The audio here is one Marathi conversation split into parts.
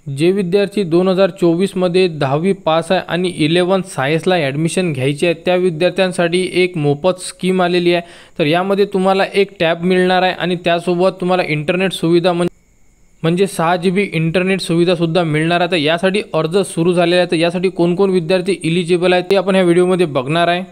जे विद्यार्थी 2024 मध्ये 10वी पास आहे आणि 11 सायन्सला ॲडमिशन घ्यायची आहे त्या विद्यार्थ्यांसाठी एक मोफत स्कीम आलेली आहे। तर यामध्ये तुम्हाला एक टॅब मिळणार आहे आणि त्यासोबत तुम्हाला इंटरनेट सुविधा म्हणजे 6 GB इंटरनेट सुविधासुद्धा मिळणार आहे। तर यासाठी अर्ज सुरू झालेला आहे। तर यासाठी कोण विद्यार्थी इलिजिबल आहे ते आपण ह्या व्हिडिओमध्ये बघणार आहे।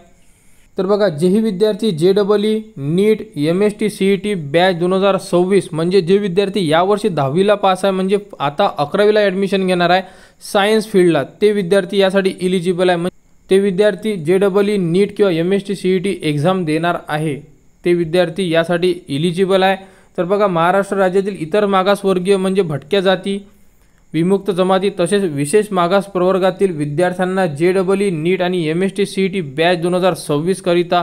तर बघा, जेही विद्यार्थी JEE नीट MST CET बॅच 2026 म्हणजे जे विद्यार्थी यावर्षी 10वीला पास आहे म्हणजे आता 11वीला ॲडमिशन घेणार आहे सायन्स फील्डला, ते विद्यार्थी यासाठी इलिजिबल आहे। म्हणजे ते विद्यार्थी JEE नीट किंवा MST CET एक्झाम देणार आहे ते विद्यार्थी यासाठी इलिजिबल आहे। तर बघा, महाराष्ट्र राज्यातील इतर मागासवर्गीय म्हणजे भटक्या जाती, विमुक्त जमाती तसेच विशेष मागास प्रवर्गातील विद्यार्थ्यांना JEE नीट आणि MST CET बॅच 2026 करिता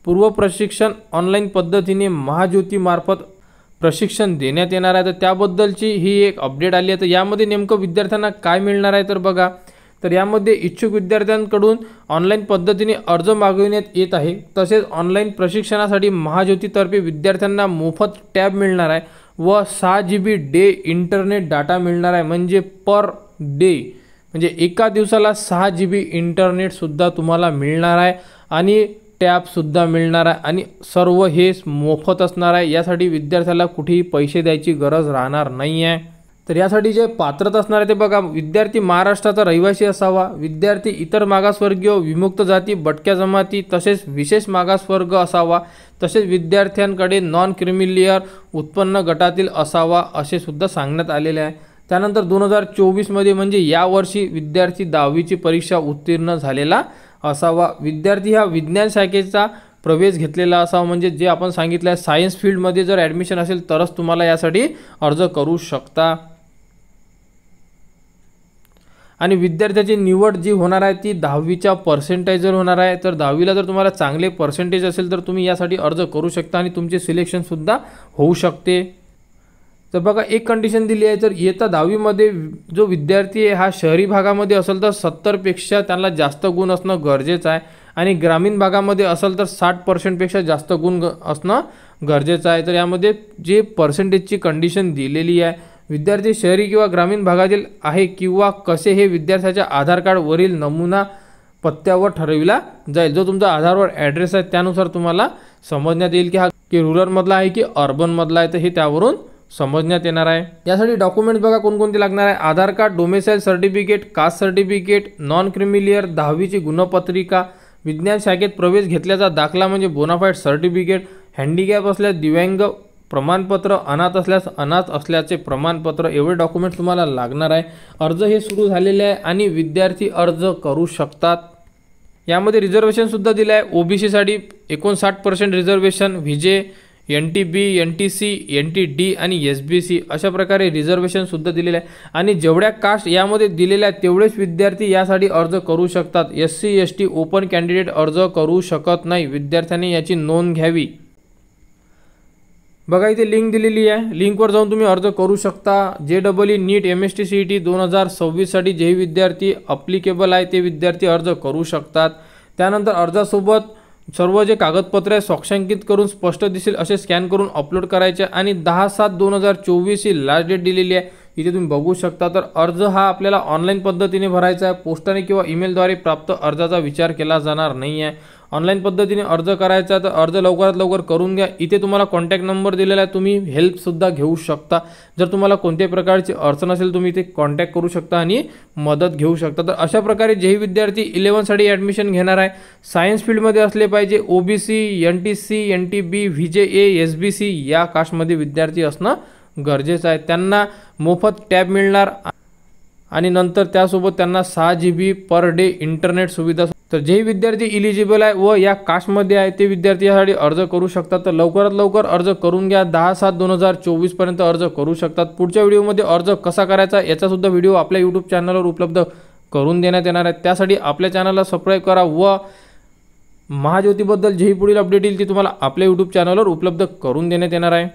पूर्व प्रशिक्षण ऑनलाईन पद्धतीने महाज्योती मार्फत प्रशिक्षण देण्यात येणार आहे। तर त्याबद्दलची ही एक अपडेट आली आहे। तर यामध्ये नेमकं विद्यार्थ्यांना काय मिळणार आहे तर बघा, तर यामध्ये इच्छुक विद्यार्थ्यांकडून ऑनलाईन पद्धतीने अर्ज मागविण्यात येत आहे। तसेच ऑनलाईन प्रशिक्षणासाठी महाज्योतीतर्फे विद्यार्थ्यांना मोफत टॅब मिळणार आहे व 6 GB डे इंटरनेट डाटा मिळणार आहे। म्हणजे पर डे म्हणजे एका दिवसाला 6 GB इंटरनेटसुद्धा तुम्हाला मिळणार आहे आणि टॅबसुद्धा मिळणार आहे आणि सर्व हे मोफत असणार आहे। यासाठी विद्यार्थ्याला कुठेही पैसे द्यायची गरज राहणार नाही आहे। तर यासाठी जे पात्रता असणार आहे ते बघा, विद्यार्थी महाराष्ट्राचा रहिवासी असावा, विद्यार्थी इतर मागासवर्गीय, विमुक्त जाती, भटक्या जमाती तसेच विशेष मागासवर्ग असावा, तसेच विद्यार्थ्यांकडे नॉन क्रिमिलियर उत्पन्न गटातील असावा असे सुद्धा सांगण्यात आलेले आहे। त्यानंतर 2024 मध्ये म्हणजे यावर्षी विद्यार्थी 10वीची परीक्षा उत्तीर्ण झालेला असावा, विद्यार्थी हा विज्ञान शाखेचा प्रवेश घेतलेला असावा, म्हणजे जे आपण सांगितलं आहे सायन्स फील्डमध्ये जर ॲडमिशन असेल तरच तुम्हाला यासाठी अर्ज करू शकता। आणि विद्यार्थ्याची निवड जी होणार आहे ती 10वीच्या पर्सेंटेजवर होणार आहे। तर 10वीला जर तुम्हाला चांगले पर्सेंटेज असेल तर तुम्ही यासाठी अर्ज करू शकता आणि तुमचे सिलेक्शनसुद्धा होऊ शकते। तर बघा, एक कंडिशन दिली आहे, तर इयत्ता 10वी मध्ये जो विद्यार्थी आहे हा शहरी भागामध्ये असेल तर 70 पेक्षा त्यांना जास्त गुण असणं गरजेचं आहे आणि ग्रामीण भागामध्ये असेल तर 60% पेक्षा जास्त गुण असणं गरजेचं आहे। तर यामध्ये जे पर्सेंटेजची कंडिशन दिलेली आहे, विद्यार्थी शहरी किंवा ग्रामीण भागातील आहे किंवा कसे हे विद्यार्थ्याच्या आधार कार्डवरील नमुना पत्त्यावर ठरविला जाईल। जो तुमचा आधारवर ॲड्रेस आहे त्यानुसार तुम्हाला समजण्यात येईल की हा रूरलमधला आहे की अर्बनमधला आहे, तर हे त्यावरून समजण्यात येणार आहे। यासाठी डॉक्युमेंट्स बघा कोणकोणते लागणार आहे, Aadhaar card, domicile certificate, caste certificate, non creamy layer 10वीची गुणपत्रिका, विज्ञान शाखेत प्रवेश घेतल्याचा दाखला म्हणजे बोनाफाईड सर्टिफिकेट, हँडिकॅप असल्यास दिव्यांग प्रमाणपत्र, अनाथ असल्यास अनाथ असल्याचे प्रमाणपत्र, एवढे डॉक्युमेंट्स तुम्हाला लागणार आहे। अर्ज हे सुरू झालेले आहे आणि विद्यार्थी अर्ज करू शकतात। यामध्ये रिझर्वेशनसुद्धा दिलं आहे, OBC साठी 59% reservation, VJ, NTB, NTC, NTD आणि SBC अशा प्रकारे रिझर्वेशनसुद्धा दिलेले आहे। आणि जेवढ्या कास्ट यामध्ये दिलेल्या आहेत तेवढेच विद्यार्थी यासाठी अर्ज करू शकतात। SC ST ओपन कॅन्डिडेट अर्ज करू शकत नाही, विद्यार्थ्यांनी याची नोंद घ्यावी। बघा, इथे लिंक दिलेली आहे, लिंकवर जाऊन तुम्ही अर्ज करू शकता। JEE नीट MST CET 2026 साठी जे विद्यार्थी अप्लिकेबल आहे ते विद्यार्थी अर्ज करू शकतात। त्यानंतर अर्जासोबत सर्व जे कागदपत्रे आहे स्वाक्षांकित करून स्पष्ट दिसेल असे स्कॅन करून अपलोड करायचे आणि 10/7/2024 ही लास्ट डेट दिलेली आहे, इथे तुम्ही बघू शकता। तर अर्ज हा आपल्याला ऑनलाईन पद्धतीने भरायचा आहे, पोस्टाने किंवा ईमेलद्वारे प्राप्त अर्जाचा विचार केला जाणार नाही आहे। ऑनलाईन पद्धतीने अर्ज करायचा तर अर्ज लवकरात लवकर करून घ्या। इथे तुम्हाला कॉन्टॅक्ट नंबर दिलेला आहे, तुम्ही हेल्पसुद्धा घेऊ शकता। जर तुम्हाला कोणत्याही प्रकारची अडचण असेल तुम्ही इथे कॉन्टॅक्ट करू शकता आणि मदत घेऊ शकता। तर अशा प्रकारे जेही विद्यार्थी 11 साठी ॲडमिशन घेणार आहे सायन्स फील्डमध्ये असले पाहिजे, OBC, NTC, NTB, VJA, SBC या कास्टमध्ये विद्यार्थी असणं गरजेचं आहे। त्यांना मोफत टॅब मिळणार आणि नंतर त्यासोबत त्यांना 6 GB पर डे इंटरनेट सुविधा। तर जे विद्यार्थी इलिजिबल आहे व या कास्टमध्ये आहे ते विद्यार्थी यासाठी अर्ज करू शकतात। तर लवकरात लवकर अर्ज करून घ्या, 10/7/2024 पर्यंत अर्ज करू शकतात। पुढच्या व्हिडिओमध्ये अर्ज कसा करायचा याचा सुद्धा व्हिडिओ आपल्या YouTube चॅनलवर उपलब्ध करून देण्यात येणार आहे। त्यासाठी आपल्या चॅनलला सबस्क्राईब करा व महाज्योतीबद्दल जेही पुढील अपडेट येईल ती तुम्हाला आपल्या YouTube चॅनलवर उपलब्ध करून देण्यात येणार आहे।